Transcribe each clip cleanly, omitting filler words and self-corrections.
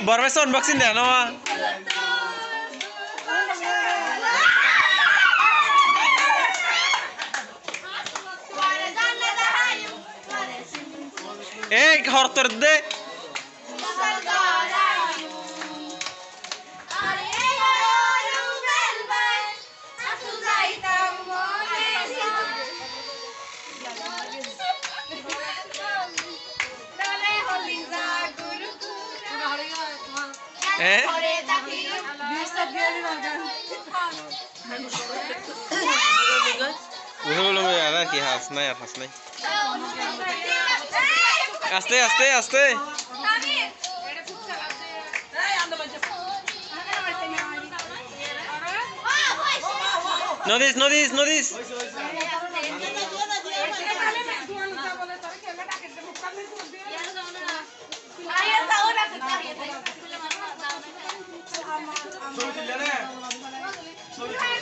বরফেস unboxing দেন না এই হরতর দে কি হাস নাই আর হাস নাই আস্তে আস্তে আস্তে নদিস নদিস নদিস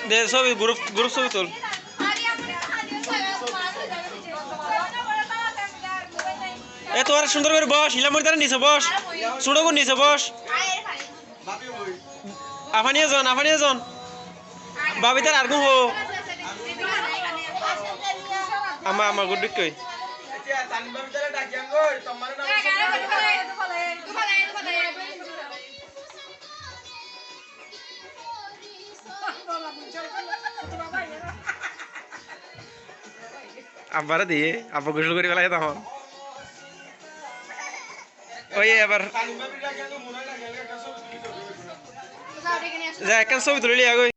দে ছবি গ্রুপ গ্রুপ ছবি তোল এ তোর সুন্দর করে বস হিলামুড়ি তারা নিচে বস ছোট করে নিচে বস আফানিয়ে জন বাবি তার আর হো আমার গুড কই আব্বারে দিয়ে আব্বা গোসল করে ফেলাই তখন ওই এবার যা একটা ছবি তুলে লিয়া